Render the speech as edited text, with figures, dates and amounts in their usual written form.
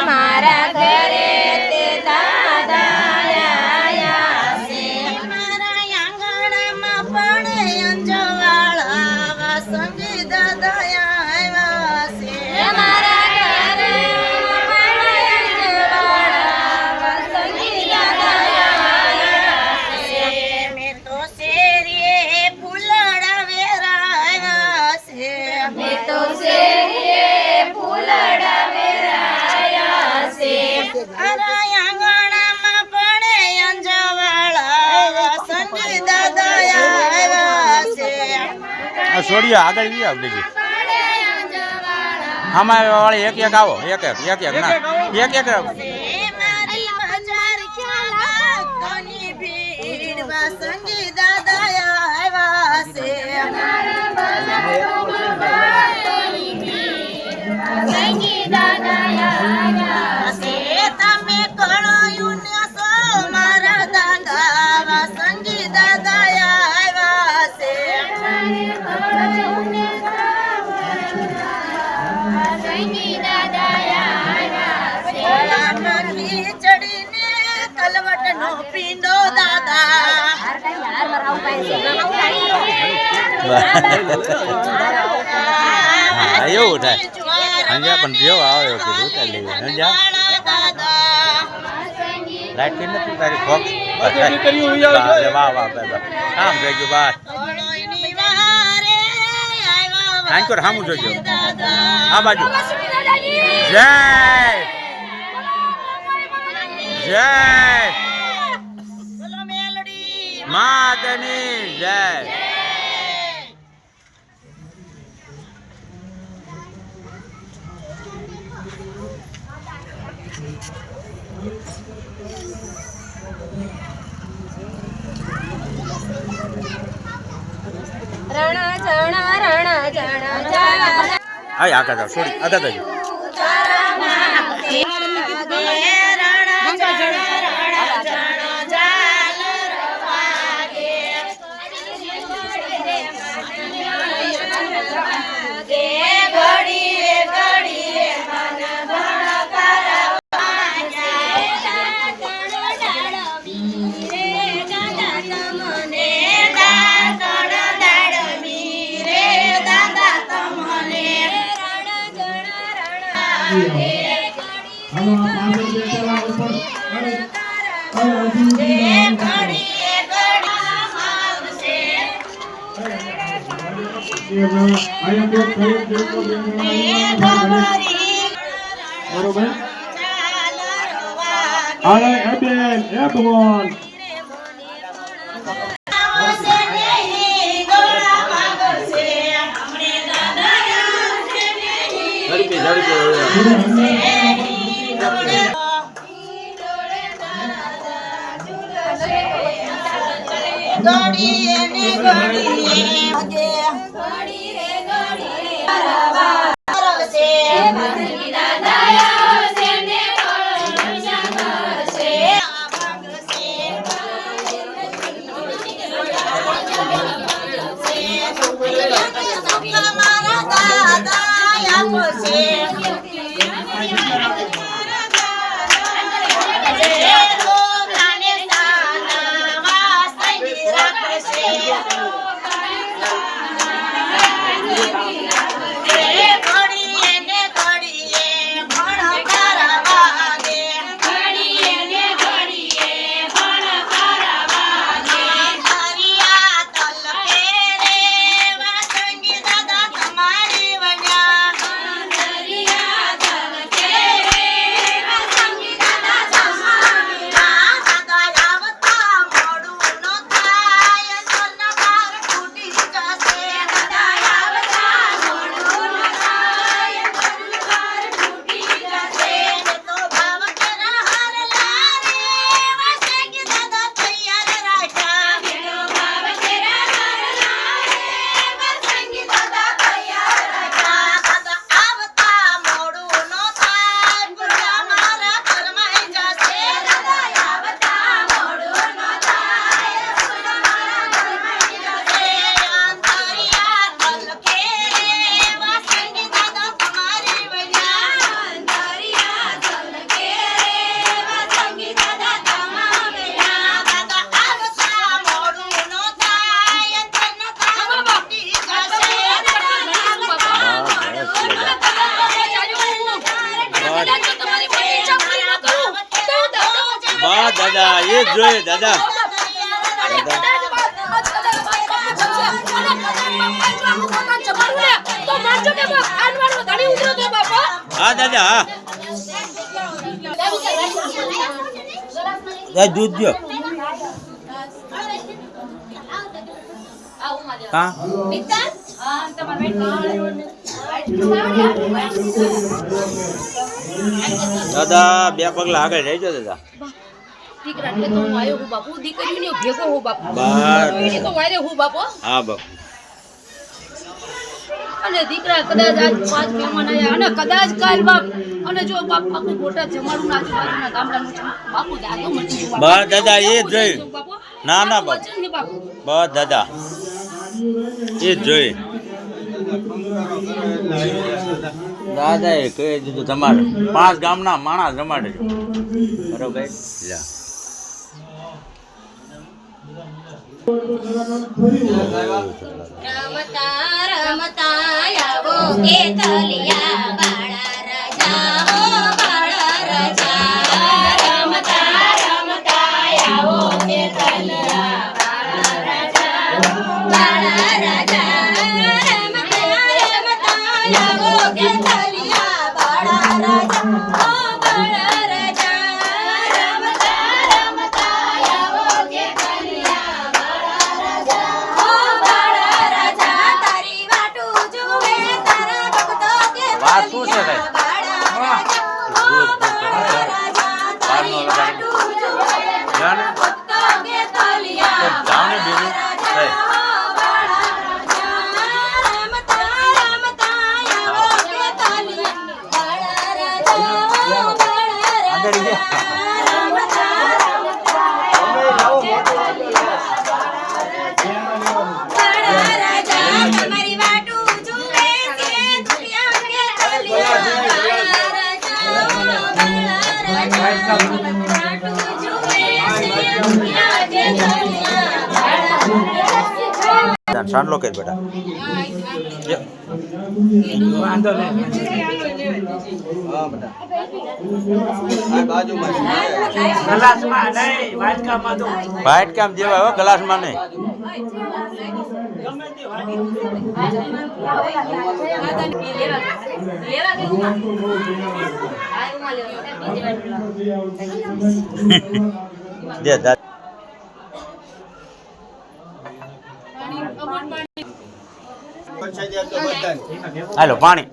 મારા ઘરે તે દાદા આયા છે મારા આંગણામાં પડે અંજવાળા સંગી દાદા આવ્યા છે મારા ઘરે પડે અંજવાળા સંગી દાદા આવ્યા છે મેં તો શેરીએ ફૂલડા વેરાયા છે મેં તો શેરીએ ફૂલડા આંગણામાં પડે અંજવાળા સંગી દાદા આવ્યા છે છોડીએ આગળ જઈએ આપણે આમાં વાળી એક એક આવો એક એક ના એક એક મારી બજાર ખ્યાલ કોની ભીડમાં સંગી દાદા આવ્યા છે સંગી દાદા આવ્યા છે તમે કળાયું ને સો મારા દાદા સંગી દાદા આવ્યા છે સંગી દાદા આવ્યા છે ખીચડીને કલવટ નો પીંડો દાદા એવું થાય હંજા પણ જેવો આવ્યો કીધું ઉતારી લઈએ હંજા લાઈટ કઈ નથી તારી ફોક્સ વાહ વાહ કામ થઈ ગયું બાર કાંઈ સામું જોઈજો આ બાજુ જય જય માતની જય રણ જણા આય આગળ જાઓ છોડી આગળ જાઓ બરોબર અરે એબેન એ ભગવાન એ જ જોઈએ દાદા. હા દાદા હા દૂધ દો હા દાદા બે પગલા આગળ રહેજો દાદા. દીકરા એટલે તો હું આવ્યો હું બાપુ દીકરીને ભેગો હું બાપુ બસ. બીજી તો વાયરે હું બાપુ હા બાપુ અને દીકરા કદાચ આજ 5 મહેમાન આવ્યા અને કદાચ કાલ બાપ અને જો બાપ આખું મોટા જમાડું આજુબાજુના ગામડાનું છે બાપુ દાદો મટી ગયું બસ દાદા એ જ જોઈ. ના ના બાપુ વચન છે બાપુ બસ દાદા એ જ જોઈ. દાદા એ કહી દીધું તમારે 5 ગામના માણસ જમાડે બરોબર. જા રમતા રમતા આવો કે તલિયા બાળા રાજા હો બાળા રાજા રમતા રમતા આવો કે તલિયા બાળા રાજા બાળા રાજા રમતા રમતા આવો કે તલિયા બાળા રાજા હો બાળા રાજા રમતા રમતા આવો કે તલિયા બાળા રાજા હો બાળા રાજા તારી વાટું જુએ તારા ભક્તો કે વાત શું છે કઈ? બાળા રાજા હો બાળા રાજા તારી વાટું જુએ તારા ભક્તો કે તલિયા જાણે બીજું કઈ? આગળ જા. સાંડલો કે બેટા વાંધો નહીં. વાઇટ કામ જેવા હો ગ્લાસમાં નહીં. દે દાદા હાલો પાણી.